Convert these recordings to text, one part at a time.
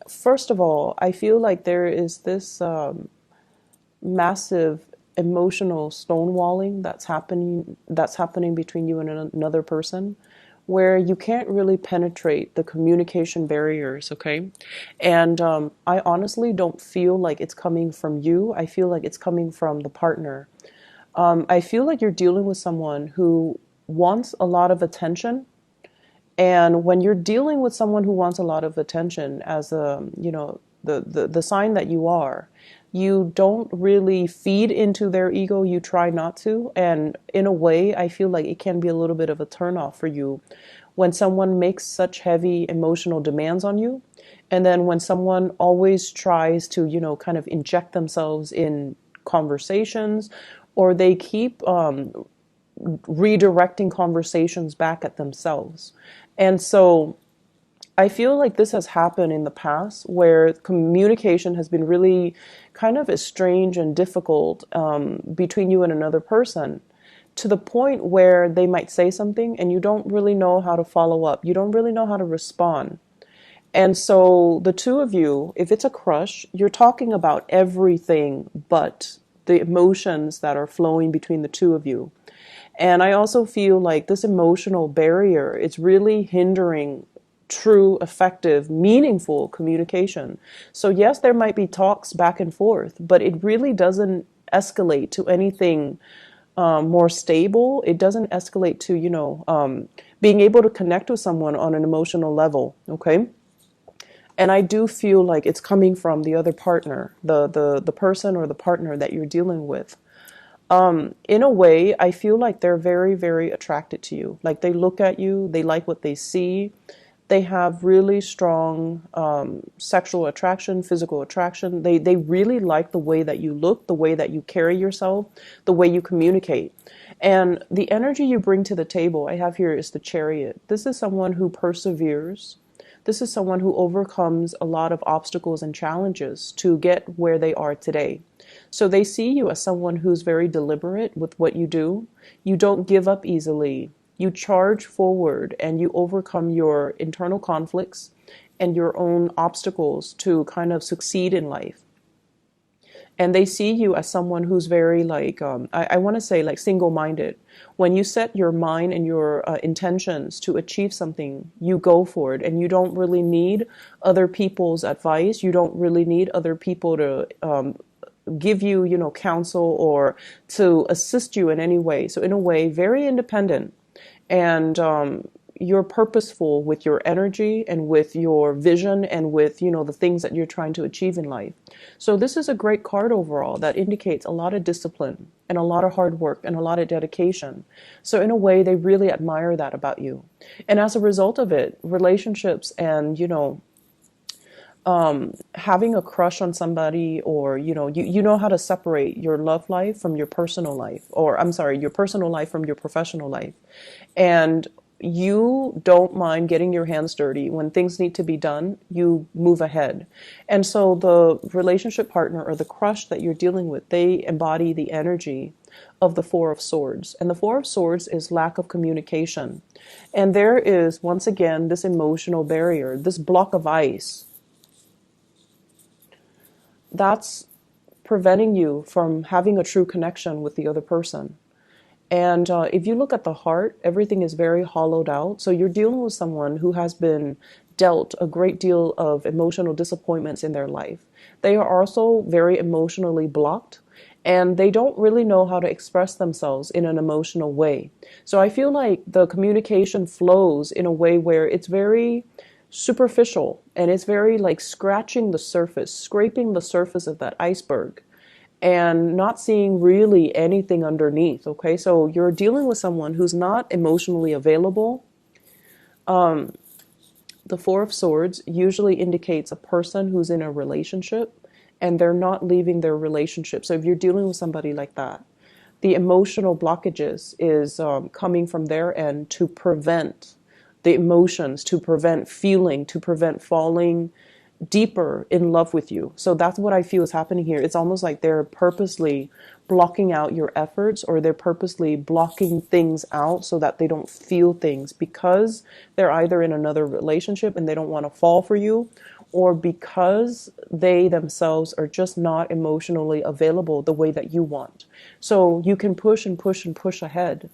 First of all, I feel like there is this massive emotional stonewalling that's happening between you and another person, where you can't really penetrate the communication barriers, okay? And I honestly don't feel like it's coming from you. I feel like it's coming from the partner. I feel like you're dealing with someone who wants a lot of attention, and when you're dealing with someone who wants a lot of attention, as a, the sign that you are, you don't really feed into their ego. You try not to. And in a way, I feel like it can be a little bit of a turnoff for you when someone makes such heavy emotional demands on you. And then when someone always tries to, kind of inject themselves in conversations, or they keep redirecting conversations back at themselves. And so I feel like this has happened in the past where communication has been really kind of estranged and difficult between you and another person, to the point where they might say something and you don't really know how to follow up. You don't really know how to respond. And so the two of you, if it's a crush, you're talking about everything but the emotions that are flowing between the two of you. And I also feel like this emotional barrier is really hindering true, effective, meaningful communication. So yes, there might be talks back and forth, but it really doesn't escalate to anything more stable. It doesn't escalate to, being able to connect with someone on an emotional level. Okay. And I do feel like it's coming from the other partner, the person or the partner that you're dealing with. In a way, I feel like they're very, very attracted to you. Like they look at you, they like what they see. They have really strong sexual attraction, physical attraction. They really like the way that you look, the way that you carry yourself, the way you communicate. And the energy you bring to the table, I have here, is the Chariot. This is someone who perseveres. This is someone who overcomes a lot of obstacles and challenges to get where they are today. So they see you as someone who's very deliberate with what you do. You don't give up easily. You charge forward and you overcome your internal conflicts and your own obstacles to kind of succeed in life. And they see you as someone who's very like, I want to say like single-minded. When you set your mind and your intentions to achieve something, you go for it, and you don't really need other people's advice. You don't really need other people to give you, counsel or to assist you in any way. So in a way, very independent. And you're purposeful with your energy and with your vision and with, the things that you're trying to achieve in life. So this is a great card overall that indicates a lot of discipline and a lot of hard work and a lot of dedication. So in a way, they really admire that about you. And as a result of it, relationships and, having a crush on somebody, or, you know how to separate your love life from your personal life, or I'm sorry, your personal life from your professional life. And you don't mind getting your hands dirty. When things need to be done, you move ahead. And so the relationship partner or the crush that you're dealing with, they embody the energy of the Four of Swords. And the Four of Swords is lack of communication. And there is, once again, this emotional barrier, this block of ice that's preventing you from having a true connection with the other person. And if you look at the heart, everything is very hollowed out. So you're dealing with someone who has been dealt a great deal of emotional disappointments in their life. They are also very emotionally blocked, and they don't really know how to express themselves in an emotional way. So I feel like the communication flows in a way where it's very superficial, and it's very like scratching the surface, scraping the surface of that iceberg, and not seeing really anything underneath. Okay, so you're dealing with someone who's not emotionally available. The Four of Swords usually indicates a person who's in a relationship and they're not leaving their relationship. So if you're dealing with somebody like that, the emotional blockages is coming from their end to prevent the emotions, to prevent feeling, to prevent falling deeper in love with you. So that's what I feel is happening here. It's almost like they're purposely blocking out your efforts, or they're purposely blocking things out so that they don't feel things, because they're either in another relationship and they don't want to fall for you, or because they themselves are just not emotionally available the way that you want. So you can push and push and push ahead,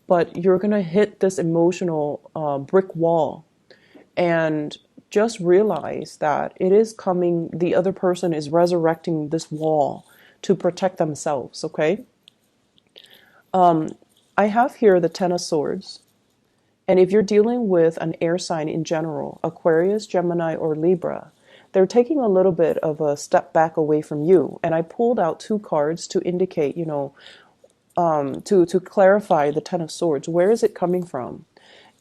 but you're going to hit this emotional brick wall, and just realize that it is coming, the other person is resurrecting this wall to protect themselves, okay? I have here the Ten of Swords. And if you're dealing with an air sign in general, Aquarius, Gemini, or Libra, they're taking a little bit of a step back away from you. And I pulled out two cards to indicate, to clarify the Ten of Swords. Where is it coming from?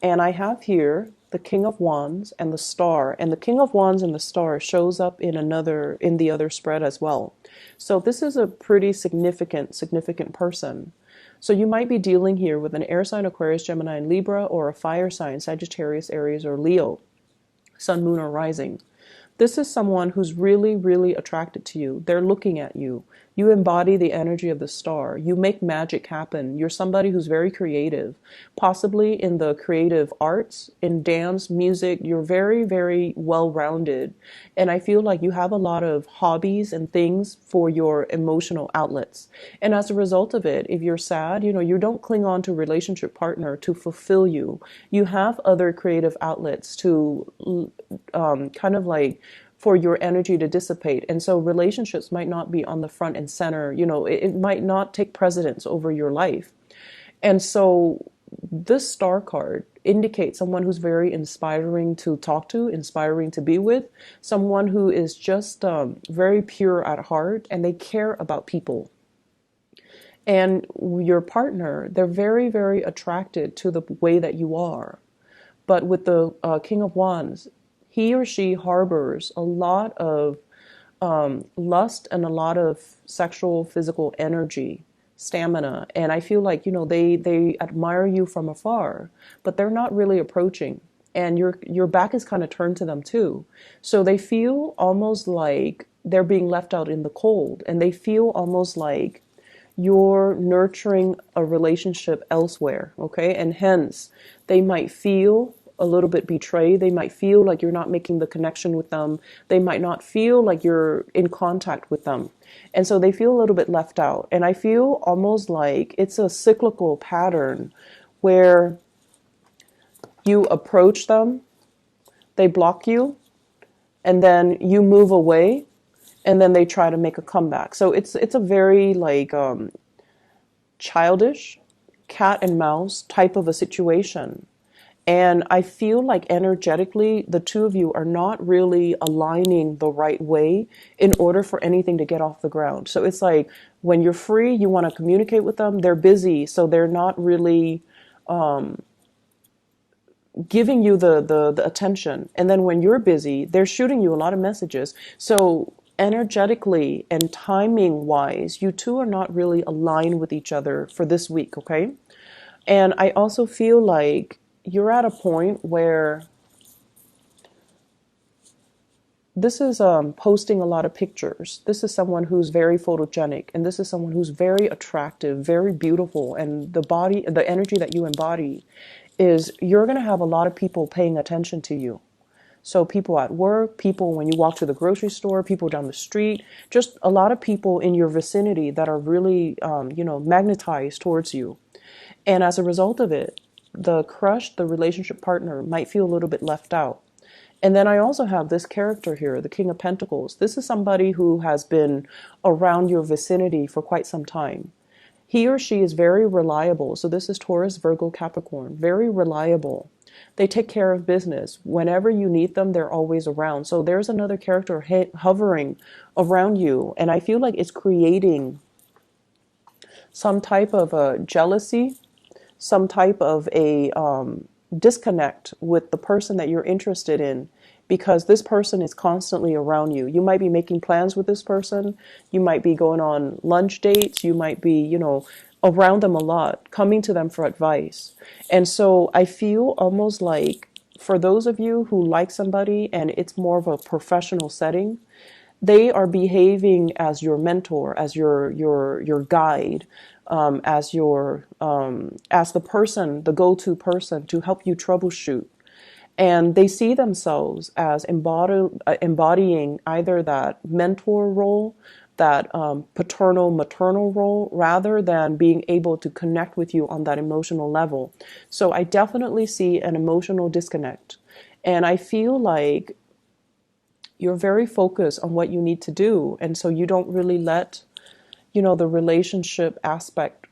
And I have here the King of Wands and the Star. And the King of Wands and the Star shows up in the other spread as well. So this is a pretty significant person. So you might be dealing here with an air sign, Aquarius, Gemini, and Libra, or a fire sign, Sagittarius, Aries, or Leo, Sun, Moon, or Rising. This is someone who's really, really attracted to you. They're looking at you. You embody the energy of the star. You make magic happen. You're somebody who's very creative, possibly in the creative arts, in dance, music. You're very, very well-rounded. And I feel like you have a lot of hobbies and things for your emotional outlets. And as a result of it, if you're sad, you don't cling on to a relationship partner to fulfill you. You have other creative outlets to kind of like for your energy to dissipate. And so relationships might not be on the front and center, it might not take precedence over your life. And so this star card indicates someone who's very inspiring to talk to, inspiring to be with, someone who is just very pure at heart, and they care about people. And your partner, they're very, very attracted to the way that you are. But with the King of Wands, he or she harbors a lot of lust and a lot of sexual, physical energy, stamina. And I feel like, they admire you from afar, but they're not really approaching. And your back is kind of turned to them too. So they feel almost like they're being left out in the cold. And they feel almost like you're nurturing a relationship elsewhere, okay? And hence, they might feel a little bit betrayed. They might feel like you're not making the connection with them. They might not feel like you're in contact with them. And so they feel a little bit left out. And I feel almost like it's a cyclical pattern where you approach them, they block you, and then you move away, and then they try to make a comeback. So it's a very like childish cat and mouse type of a situation. And I feel like energetically, the two of you are not really aligning the right way in order for anything to get off the ground. So it's like when you're free, you want to communicate with them. They're busy, so they're not really giving you the attention. And then when you're busy, they're shooting you a lot of messages. So energetically and timing wise, you two are not really aligned with each other for this week, okay? And I also feel like you're at a point where this is posting a lot of pictures. This is someone who's very photogenic, and this is someone who's very attractive, very beautiful, and the energy that you embody is you're going to have a lot of people paying attention to you. So people at work, people when you walk to the grocery store, people down the street, just a lot of people in your vicinity that are really, magnetized towards you. And as a result of it, the crush, the relationship partner might feel a little bit left out. And then I also have this character here, the King of Pentacles. This is somebody who has been around your vicinity for quite some time. He or she is very reliable. So this is Taurus, Virgo, Capricorn, very reliable. They take care of business. Whenever you need them, they're always around. So there's another character hovering around you. And I feel like it's creating some type of a jealousy, some type of a disconnect with the person that you're interested in, because this person is constantly around you. You might be making plans with this person. You might be going on lunch dates. You might be, around them a lot, coming to them for advice. And so I feel almost like for those of you who like somebody and it's more of a professional setting, they are behaving as your mentor, as your guide, as the person, the go-to person to help you troubleshoot. And they see themselves as embodying either that mentor role, that paternal maternal role, rather than being able to connect with you on that emotional level. So I definitely see an emotional disconnect. And I feel like you're very focused on what you need to do. And so you don't really let, the relationship aspect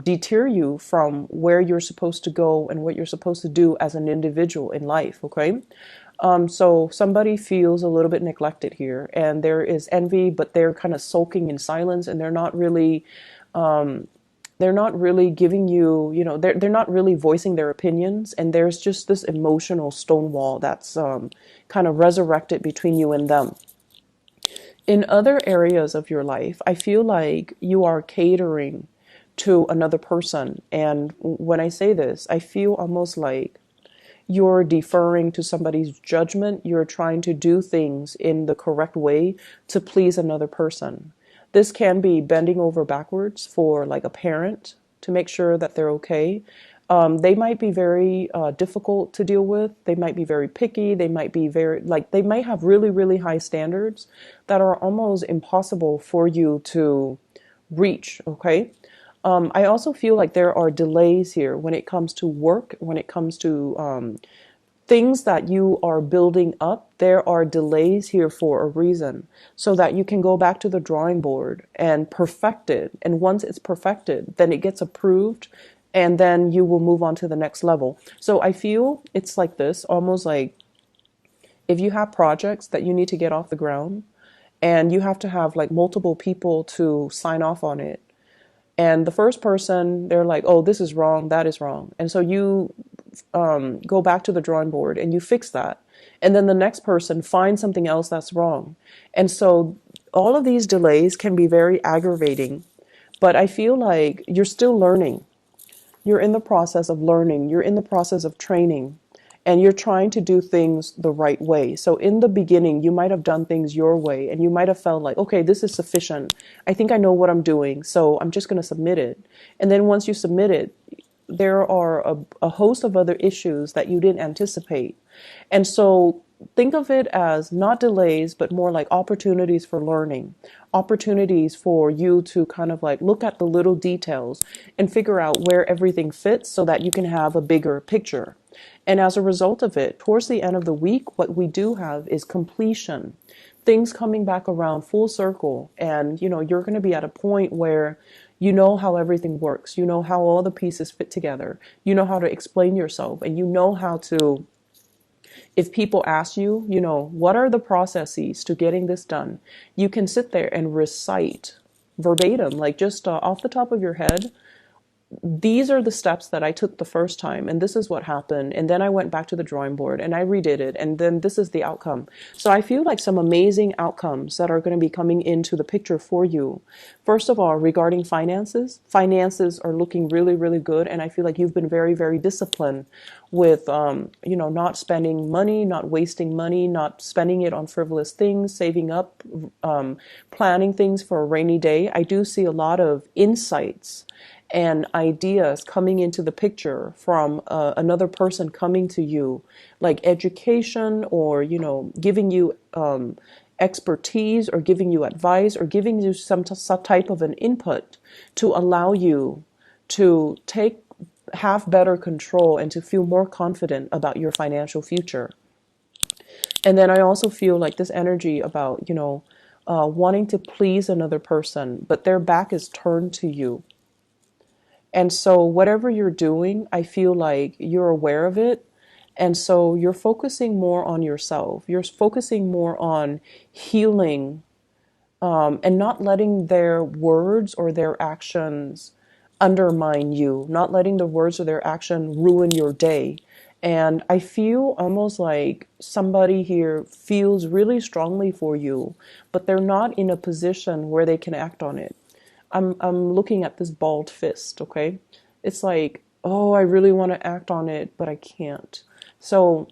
deter you from where you're supposed to go and what you're supposed to do as an individual in life. Okay. So somebody feels a little bit neglected here, and there is envy, but they're kind of sulking in silence, and they're not really giving you, they're not really voicing their opinions. And there's just this emotional stonewall that's kind of resurrected between you and them. In other areas of your life, I feel like you are catering to another person. And when I say this, I feel almost like you're deferring to somebody's judgment. You're trying to do things in the correct way to please another person. This can be bending over backwards for like a parent to make sure that they're okay. They might be very difficult to deal with. They might be very picky. They might be they might have really, really high standards that are almost impossible for you to reach. Okay. I also feel like there are delays here when it comes to work, when it comes to things that you are building up. There are delays here for a reason, so that you can go back to the drawing board and perfect it. And once it's perfected, then it gets approved, and then you will move on to the next level. So I feel it's like this, almost like if you have projects that you need to get off the ground, and you have to have like multiple people to sign off on it. And the first person, they're like, oh, this is wrong, that is wrong. And so you go back to the drawing board and you fix that. And then the next person finds something else that's wrong. And so all of these delays can be very aggravating. But I feel like you're still learning. You're in the process of learning. You're in the process of training. And you're trying to do things the right way. So in the beginning, you might have done things your way, and you might have felt like, okay, this is sufficient. I think I know what I'm doing, so I'm just going to submit it. And then once you submit it, there are a host of other issues that you didn't anticipate. And so think of it as not delays, but more like opportunities for learning, opportunities for you to kind of like look at the little details and figure out where everything fits so that you can have a bigger picture. And as a result of it, towards the end of the week, what we do have is completion, things coming back around full circle. And, you're going to be at a point where you know how everything works. You know how all the pieces fit together. You know how to explain yourself, and you know how to, if people ask you, what are the processes to getting this done? You can sit there and recite verbatim, like just off the top of your head. These are the steps that I took the first time, and this is what happened. And then I went back to the drawing board and I redid it, and then this is the outcome. So I feel like some amazing outcomes that are going to be coming into the picture for you. First of all, regarding finances are looking really, really good. And I feel like you've been very, very disciplined with, not spending money, not wasting money, not spending it on frivolous things, saving up, planning things for a rainy day. I do see a lot of insights and ideas coming into the picture from another person coming to you, like education, or giving you expertise, or giving you advice, or giving you some type of an input to allow you to have better control and to feel more confident about your financial future. And then I also feel like this energy about wanting to please another person, but their back is turned to you. And so whatever you're doing, I feel like you're aware of it. And so you're focusing more on yourself. You're focusing more on healing, and not letting their words or their actions undermine you, not letting the words or their action ruin your day. And I feel almost like somebody here feels really strongly for you, but they're not in a position where they can act on it. I'm looking at this balled fist, okay? It's like, oh, I really want to act on it, but I can't. So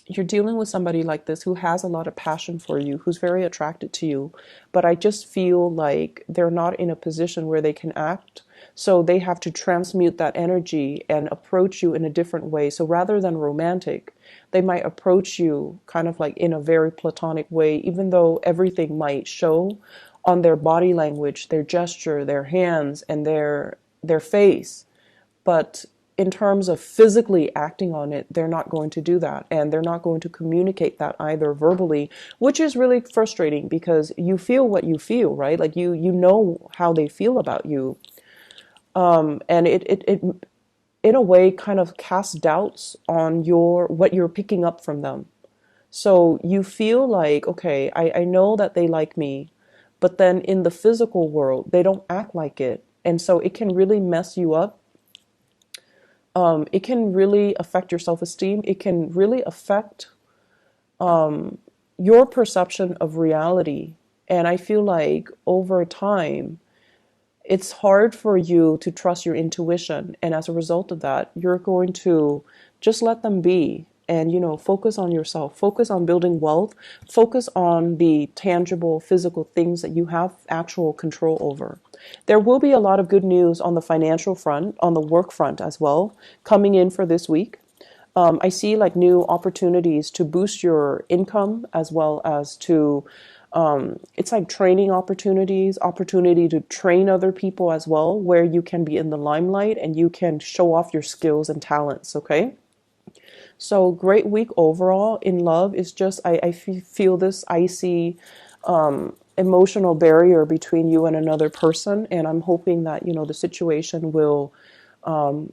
you're dealing with somebody like this who has a lot of passion for you, who's very attracted to you, but I just feel like they're not in a position where they can act. So they have to transmute that energy and approach you in a different way. So rather than romantic, they might approach you kind of like in a very platonic way, even though everything might show on their body language, their gesture, their hands, and their face. But in terms of physically acting on it, they're not going to do that. And they're not going to communicate that either verbally, which is really frustrating because you feel what you feel, right? Like you know how they feel about you. And it in a way kind of casts doubts on what you're picking up from them. So you feel like, okay, I know that they like me, but then in the physical world, they don't act like it. And so it can really mess you up. It can really affect your self-esteem. It can really affect your perception of reality. And I feel like over time, it's hard for you to trust your intuition. And as a result of that, you're going to just let them be and, focus on yourself, focus on building wealth, focus on the tangible physical things that you have actual control over. There will be a lot of good news on the financial front, on the work front as well, coming in for this week. I see like new opportunities to boost your income as well as to it's like training opportunities, opportunity to train other people as well, where you can be in the limelight and you can show off your skills and talents, okay? So great week overall in love. Is just, I feel this icy emotional barrier between you and another person. And I'm hoping that, the situation will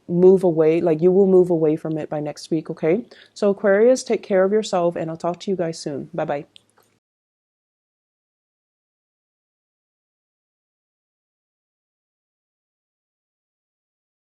move away, like you will move away from it by next week, okay? So Aquarius, take care of yourself and I'll talk to you guys soon. Bye-bye.